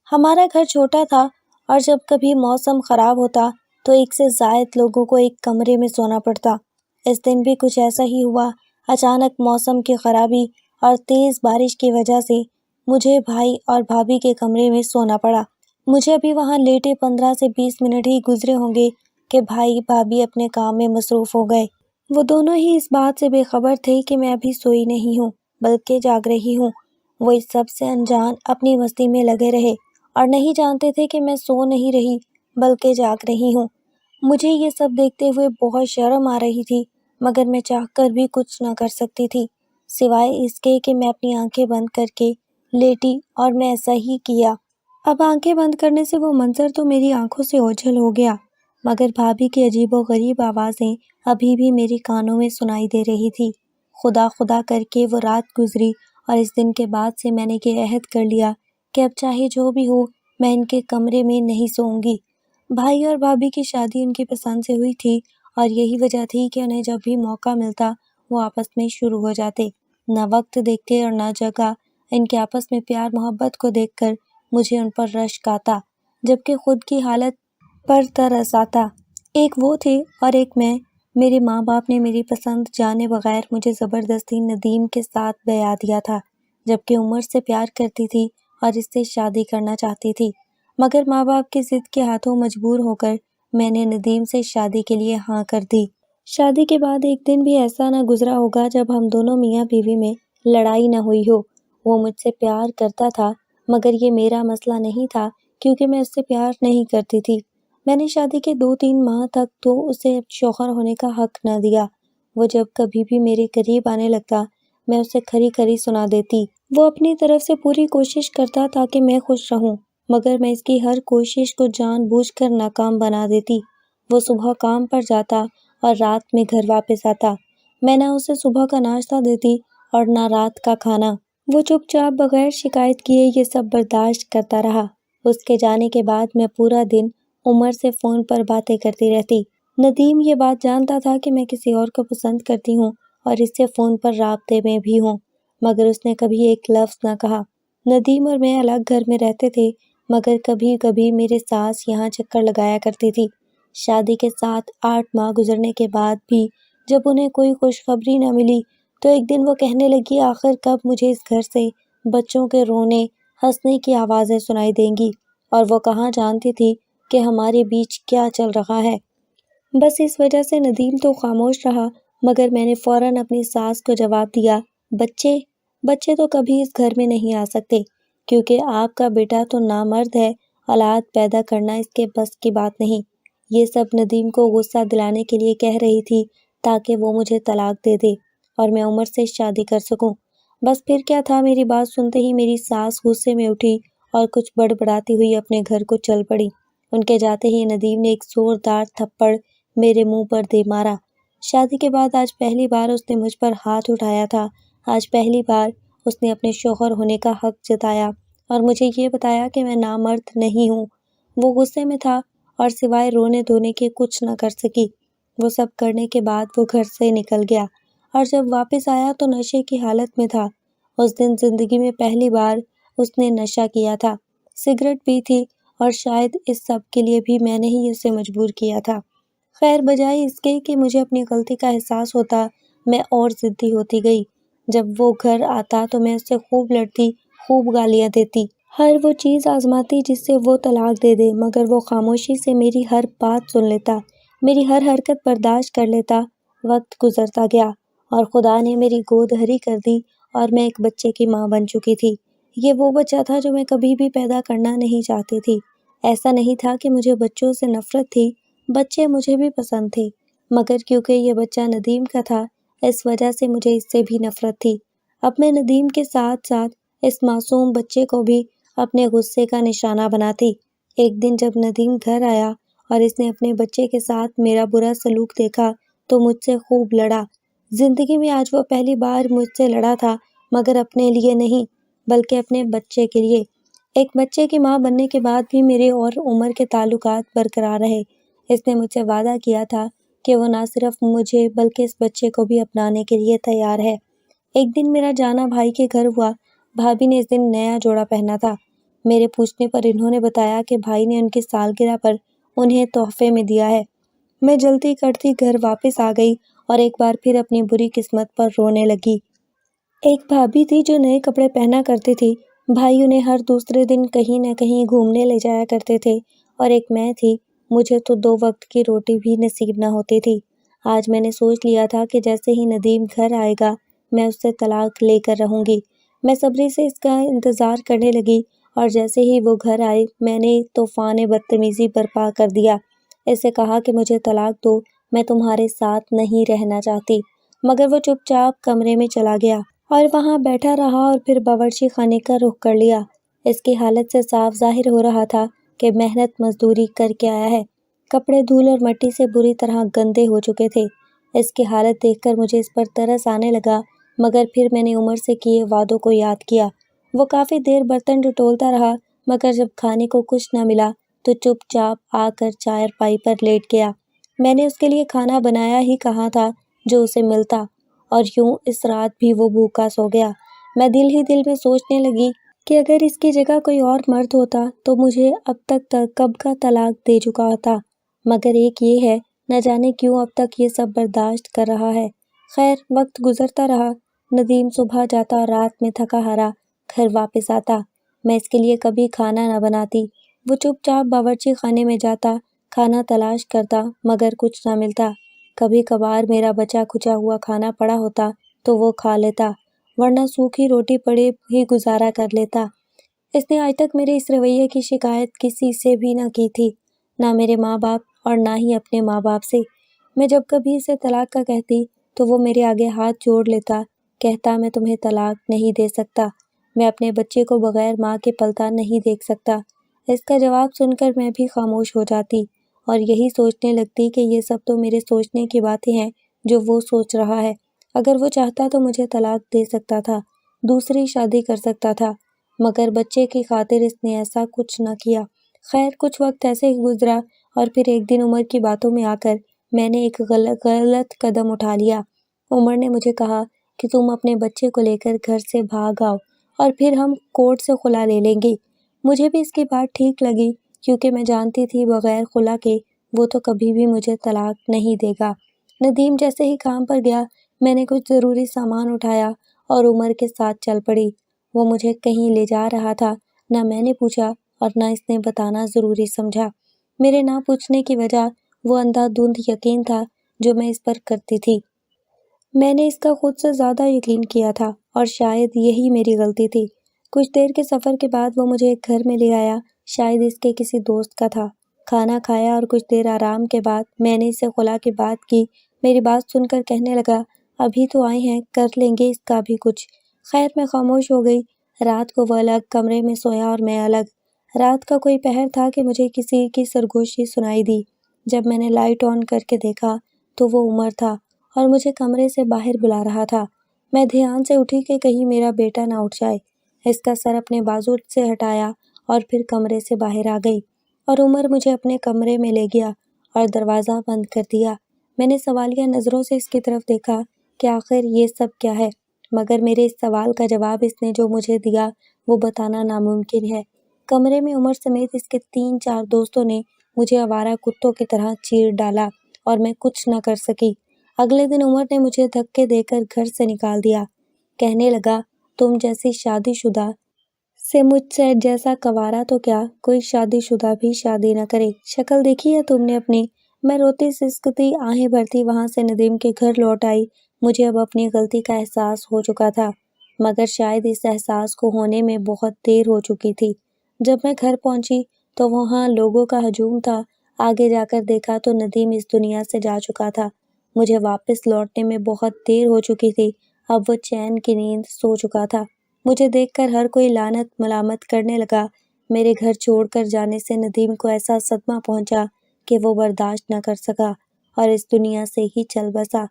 ہمارا گھر چھوٹا تھا اور جب کبھی موسم خراب ہوتا تو ایک سے زائد لوگوں کو ایک کمرے میں سونا پڑتا۔ اس دن بھی کچھ ایسا ہی ہوا۔ اچانک موسم کی خرابی اور تیز بارش کی وجہ سے مجھے بھائی اور بھابھی کے کمرے میں سونا پڑا۔ مجھے ابھی وہاں لیٹے 15 سے 20 منٹ ہی گزرے ہوں گے کہ بھائی بھابھی اپنے کام میں مصروف ہو گئے۔ وہ دونوں ہی اس بات سے بے خبر تھے کہ میں ابھی سوئی نہیں ہوں بلکہ جاگ رہی ہوں۔ وہ اس سب سے انجان اپنی مستی میں لگے رہے اور نہیں جانتے تھے کہ میں سو نہیں رہی بلکہ جاگ رہی ہوں۔ مجھے یہ سب دیکھتے ہوئے بہت شرم آ رہی تھی، مگر میں چاہ کر بھی کچھ نہ کر سکتی تھی سوائے اس کے کہ میں اپنی آنکھیں بند کر کے لیٹی، اور میں ایسا ہی کیا۔ اب آنکھیں بند کرنے سے وہ منظر تو میری آنکھوں سے اوجھل ہو گیا، مگر بھابھی کی عجیب و غریب آوازیں ابھی بھی میری کانوں میں سنائی دے رہی تھی۔ خدا خدا کر کے وہ رات گزری اور اس دن کے بعد سے میں نے یہ عہد کر لیا کہ اب چاہے جو بھی ہو میں ان کے کمرے میں نہیں سوؤں گی۔ بھائی اور بھابھی کی شادی ان کی پسند سے ہوئی تھی اور یہی وجہ تھی کہ انہیں جب بھی موقع ملتا وہ آپس میں شروع ہو جاتے۔ نہ وقت دیکھتے اور نہ جگہ، ان کے آپس میں پیار محبت کو دیکھ کر مجھے ان پر رشک آتا، جبکہ خود کی حالت پر ترس آتا۔ ایک وہ تھے اور ایک میں۔ میرے ماں باپ نے میری پسند جانے بغیر مجھے زبردستی ندیم کے ساتھ بیاہ دیا تھا، جبکہ عمر سے پیار کرتی تھی اور اس سے شادی کرنا چاہتی تھی، مگر ماں باپ کی ضد کے ہاتھوں مجبور ہو کر میں نے ندیم سے شادی کے لیے ہاں کر دی۔ شادی کے بعد ایک دن بھی ایسا نہ گزرا ہوگا جب ہم دونوں میاں بیوی میں لڑائی نہ ہوئی ہو۔ وہ مجھ سے پیار کرتا تھا مگر یہ میرا مسئلہ نہیں تھا کیونکہ میں اس سے پیار نہیں کرتی تھی۔ میں نے شادی کے 2-3 ماہ تک تو اسے شوہر ہونے کا حق نہ دیا۔ وہ جب کبھی بھی میرے قریب آنے لگتا میں اسے کھری کھری سنا دیتی۔ وہ اپنی طرف سے پوری کوشش کرتا تاکہ میں خوش رہوں، مگر میں اس کی ہر کوشش کو جان بوجھ کر ناکام بنا دیتی۔ وہ صبح کام پر جاتا اور رات میں گھر واپس آتا۔ میں نہ اسے صبح کا ناشتہ دیتی اور نہ رات کا کھانا۔ وہ چپ چاپ بغیر شکایت کیے یہ سب برداشت کرتا رہا۔ اس کے جانے کے بعد میں پورا دن عمر سے فون پر باتیں کرتی رہتی۔ ندیم یہ بات جانتا تھا کہ میں کسی اور کو پسند کرتی ہوں اور اس سے فون پر رابطے میں بھی ہوں، مگر اس نے کبھی ایک لفظ نہ کہا۔ ندیم اور میں الگ گھر میں رہتے تھے، مگر کبھی کبھی میرے ساس یہاں چکر لگایا کرتی تھی۔ شادی کے 7-8 ماہ گزرنے کے بعد بھی جب انہیں کوئی خوشخبری نہ ملی تو ایک دن وہ کہنے لگی آخر کب مجھے اس گھر سے بچوں کے رونے ہنسنے کی آوازیں سنائی دیں گی، اور وہ کہاں جانتی تھی کہ ہمارے بیچ کیا چل رہا ہے۔ بس اس وجہ سے ندیم تو خاموش رہا، مگر میں نے فوراً اپنی ساس کو جواب دیا، بچے تو کبھی اس گھر میں نہیں آ سکتے کیونکہ آپ کا بیٹا تو نامرد ہے، اولاد پیدا کرنا اس کے بس کی بات نہیں۔ یہ سب ندیم کو غصہ دلانے کے لیے کہہ رہی تھی تاکہ وہ مجھے طلاق دے دے اور میں عمر سے شادی کر سکوں۔ بس پھر کیا تھا، میری بات سنتے ہی میری ساس غصے میں اٹھی اور کچھ بڑبڑاتی ہوئی اپنے گھر کو چل پڑی۔ ان کے جاتے ہی ندیم نے ایک زوردار تھپڑ میرے منہ پر دے مارا۔ شادی کے بعد آج پہلی بار اس نے مجھ پر ہاتھ اٹھایا تھا۔ آج پہلی بار اس نے اپنے شوہر ہونے کا حق جتایا اور مجھے یہ بتایا کہ میں نامرد نہیں ہوں۔ وہ غصے میں تھا اور سوائے رونے دھونے کے کچھ نہ کر سکی۔ وہ سب کرنے کے بعد وہ گھر سے نکل گیا اور جب واپس آیا تو نشے کی حالت میں تھا۔ اس دن زندگی میں پہلی بار اس نے نشہ کیا تھا، سگریٹ پی تھی، اور شاید اس سب کے لیے بھی میں نے ہی اسے مجبور کیا تھا۔ خیر بجائے اس کے کہ مجھے اپنی غلطی کا احساس ہوتا، میں اور ضدی ہوتی گئی۔ جب وہ گھر آتا تو میں اس سے خوب لڑتی، خوب گالیاں دیتی، ہر وہ چیز آزماتی جس سے وہ طلاق دے دے، مگر وہ خاموشی سے میری ہر بات سن لیتا، میری ہر حرکت برداشت کر لیتا۔ وقت گزرتا گیا اور خدا نے میری گود ہری کر دی اور میں ایک بچے کی ماں بن چکی تھی۔ یہ وہ بچہ تھا جو میں کبھی بھی پیدا کرنا نہیں چاہتی تھی۔ ایسا نہیں تھا کہ مجھے بچوں سے نفرت تھی، بچے مجھے بھی پسند تھے، مگر کیونکہ یہ بچہ ندیم کا تھا اس وجہ سے مجھے اس سے بھی نفرت تھی۔ اب میں ندیم کے ساتھ ساتھ اس معصوم بچے کو بھی اپنے غصے کا نشانہ بناتی۔ ایک دن جب ندیم گھر آیا اور اس نے اپنے بچے کے ساتھ میرا برا سلوک دیکھا تو مجھ سے خوب لڑا۔ زندگی میں آج وہ پہلی بار مجھ سے لڑا تھا، مگر اپنے لیے نہیں بلکہ اپنے بچے کے لیے۔ ایک بچے کی ماں بننے کے بعد بھی میرے اور عمر کے تعلقات برقرار رہے۔ اس نے مجھ سے وعدہ کیا تھا کہ وہ نہ صرف مجھے بلکہ اس بچے کو بھی اپنانے کے لیے تیار ہے۔ ایک دن میرا جانا بھائی کے گھر ہوا۔ بھابھی نے اس دن نیا جوڑا پہنا تھا۔ میرے پوچھنے پر انہوں نے بتایا کہ بھائی نے ان کی سالگرہ پر انہیں تحفے میں دیا ہے۔ میں جلدی کرتی گھر واپس آ گئی اور ایک بار پھر اپنی بری قسمت پر رونے لگی۔ ایک بھابھی تھی جو نئے کپڑے پہنا کرتی تھی، بھائی انہیں ہر دوسرے دن کہیں نہ کہیں گھومنے لے جایا کرتے تھے، اور ایک میں تھی، مجھے تو 2 وقت کی روٹی بھی نصیب نہ ہوتی تھی۔ آج میں نے سوچ لیا تھا کہ جیسے ہی ندیم گھر آئے گا میں اس سے طلاق لے کر رہوں گی۔ میں صبری سے اس کا انتظار کرنے لگی، اور جیسے ہی وہ گھر آئے میں نے طوفان بدتمیزی برپا کر دیا۔ اسے کہا کہ مجھے طلاق دو، میں تمہارے ساتھ نہیں رہنا چاہتی، مگر وہ چپ چاپ کمرے میں چلا گیا اور وہاں بیٹھا رہا اور پھر باورچی خانے کا رخ کر لیا۔ اس کی حالت سے صاف ظاہر ہو رہا تھا کہ محنت مزدوری کر کے آیا ہے۔ کپڑے دھول اور مٹی سے بری طرح گندے ہو چکے تھے۔ اس کی حالت دیکھ کر مجھے اس پر ترس آنے لگا، مگر پھر میں نے عمر سے کیے وعدوں کو یاد کیا۔ وہ کافی دیر برتن ٹٹولتا رہا، مگر جب کھانے کو کچھ نہ ملا تو چپ چاپ آ کر چارپائی پر لیٹ گیا۔ میں نے اس کے لیے کھانا بنایا ہی کہاں تھا جو اسے ملتا، اور یوں اس رات بھی وہ بھوکا سو گیا۔ میں دل ہی دل میں سوچنے لگی کہ اگر اس کی جگہ کوئی اور مرد ہوتا تو مجھے اب تک کب کا طلاق دے چکا ہوتا، مگر ایک یہ ہے، نہ جانے کیوں اب تک یہ سب برداشت کر رہا ہے۔ خیر، وقت گزرتا رہا، ندیم صبح جاتا اور رات میں تھکا ہارا گھر واپس آتا۔ میں اس کے لیے کبھی کھانا نہ بناتی، وہ چپ چاپ باورچی خانے میں جاتا، کھانا تلاش کرتا، مگر کچھ نہ ملتا۔ کبھی کبھار میرا بچا کھچا ہوا کھانا پڑا ہوتا تو وہ کھا لیتا، ورنہ سوکھی روٹی پڑے ہی گزارا کر لیتا۔ اس نے آج تک میرے اس رویے کی شکایت کسی سے بھی نہ کی تھی، نہ میرے ماں باپ اور نہ ہی اپنے ماں باپ سے۔ میں جب کبھی اسے طلاق کا کہتی تو وہ میرے آگے ہاتھ جوڑ لیتا، کہتا میں تمہیں طلاق نہیں دے سکتا، میں اپنے بچے کو بغیر ماں کے پلتا نہیں دیکھ سکتا۔ اس کا جواب سن کر میں بھی خاموش ہو جاتی اور یہی سوچنے لگتی کہ یہ سب تو میرے سوچنے کی باتیں ہیں جو وہ سوچ رہا ہے۔ اگر وہ چاہتا تو مجھے طلاق دے سکتا تھا، دوسری شادی کر سکتا تھا، مگر بچے کی خاطر اس نے ایسا کچھ نہ کیا۔ خیر، کچھ وقت ایسے ہی گزرا اور پھر ایک دن عمر کی باتوں میں آ کر میں نے ایک غلط قدم اٹھا لیا۔ عمر نے مجھے کہا کہ تم اپنے بچے کو لے کر گھر سے بھاگ آؤ اور پھر ہم کورٹ سے خلا لے لیں گے۔ مجھے بھی اس کی بات ٹھیک لگی، کیونکہ میں جانتی تھی بغیر خلا کے وہ تو کبھی بھی مجھے طلاق نہیں دے گا۔ ندیم جیسے ہی کام پر گیا میں نے کچھ ضروری سامان اٹھایا اور عمر کے ساتھ چل پڑی۔ وہ مجھے کہیں لے جا رہا تھا، نہ میں نے پوچھا اور نہ اس نے بتانا ضروری سمجھا۔ میرے نہ پوچھنے کی وجہ وہ اندھا دھند یقین تھا جو میں اس پر کرتی تھی۔ میں نے اس کا خود سے زیادہ یقین کیا تھا اور شاید یہی میری غلطی تھی۔ کچھ دیر کے سفر کے بعد وہ مجھے ایک گھر میں لے آیا، شاید اس کے کسی دوست کا تھا۔ کھانا کھایا اور کچھ دیر آرام کے بعد میں نے اسے خلا کی بات کی۔ میری بات سن کر کہنے لگا، ابھی تو آئے ہیں، کر لیں گے اس کا بھی کچھ۔ خیر، میں خاموش ہو گئی۔ رات کو وہ الگ کمرے میں سویا اور میں الگ۔ رات کا کوئی پہر تھا کہ مجھے کسی کی سرگوشی سنائی دی۔ جب میں نے لائٹ آن کر کے دیکھا تو وہ عمر تھا اور مجھے کمرے سے باہر بلا رہا تھا۔ میں دھیان سے اٹھی کہ کہیں میرا بیٹا نہ اٹھ جائے۔ اس کا سر اپنے بازو سے ہٹایا اور پھر کمرے سے باہر آ گئی، اور عمر مجھے اپنے کمرے میں لے گیا اور دروازہ بند کر دیا۔ میں نے سوالیہ نظروں سے اس کی طرف دیکھا کہ آخر یہ سب کیا ہے، مگر میرے اس سوال کا جواب اس نے جو مجھے دیا وہ بتانا ناممکن ہے۔ کمرے میں عمر سمیت اس کے 3-4 دوستوں نے مجھے آوارہ کتوں کی طرح چیر ڈالا اور میں کچھ نہ کر سکی۔ اگلے دن عمر نے مجھے دھکے دے کر گھر سے نکال دیا۔ کہنے لگا، تم جیسی شادی شدہ سے مجھ سے جیسا کنوارا تو کیا، کوئی شادی شدہ بھی شادی نہ کرے۔ شکل دیکھی ہے تم نے اپنی؟ میں روتی سسکتی آہیں بھرتی وہاں سے ندیم کے گھر لوٹ آئی۔ مجھے اب اپنی غلطی کا احساس ہو چکا تھا، مگر شاید اس احساس کو ہونے میں بہت دیر ہو چکی تھی۔ جب میں گھر پہنچی تو وہاں لوگوں کا ہجوم تھا۔ آگے جا کر دیکھا تو ندیم اس دنیا سے جا چکا تھا۔ مجھے واپس لوٹنے میں بہت دیر ہو چکی تھی۔ اب وہ چین کی نیند سو چکا تھا۔ مجھے دیکھ کر ہر کوئی لعنت ملامت کرنے لگا۔ میرے گھر چھوڑ کر جانے سے ندیم کو ایسا صدمہ پہنچا کہ وہ برداشت نہ کر سکا اور اس دنیا سے ہی چل بسا۔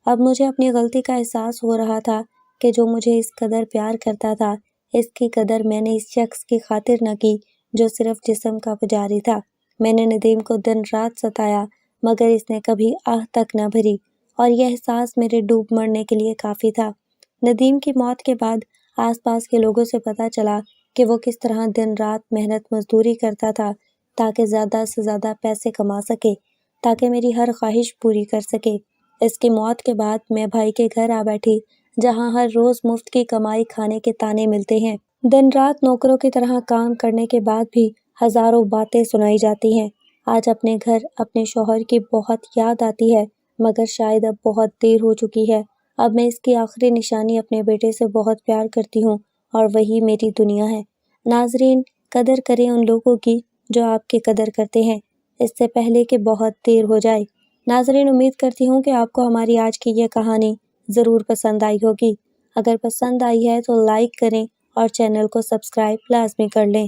اب مجھے اپنی غلطی کا احساس ہو رہا تھا کہ جو مجھے اس قدر پیار کرتا تھا، اس کی قدر میں نے اس شخص کی خاطر نہ کی جو صرف جسم کا پجاری تھا۔ میں نے ندیم کو دن رات ستایا، مگر اس نے کبھی آہ تک نہ بھری، اور یہ احساس میرے ڈوب مرنے کے لیے کافی تھا۔ ندیم کی موت کے بعد آس پاس کے لوگوں سے پتہ چلا کہ وہ کس طرح دن رات محنت مزدوری کرتا تھا تاکہ زیادہ سے زیادہ پیسے کما سکے، تاکہ میری ہر خواہش پوری کر سکے۔ اس کی موت کے بعد میں بھائی کے گھر آ بیٹھی، جہاں ہر روز مفت کی کمائی کھانے کے طعنے ملتے ہیں۔ دن رات نوکروں کی طرح کام کرنے کے بعد بھی ہزاروں باتیں سنائی جاتی ہیں۔ آج اپنے گھر اپنے شوہر کی بہت یاد آتی ہے، مگر شاید اب بہت دیر ہو چکی ہے۔ اب میں اس کی آخری نشانی اپنے بیٹے سے بہت پیار کرتی ہوں اور وہی میری دنیا ہے۔ ناظرین، قدر کریں ان لوگوں کی جو آپ کی قدر کرتے ہیں، اس سے پہلے کہ بہت دیر ہو جائے۔ ناظرین، امید کرتی ہوں کہ آپ کو ہماری آج کی یہ کہانی ضرور پسند آئی ہوگی۔ اگر پسند آئی ہے تو لائک کریں اور چینل کو سبسکرائب لازمی کر لیں۔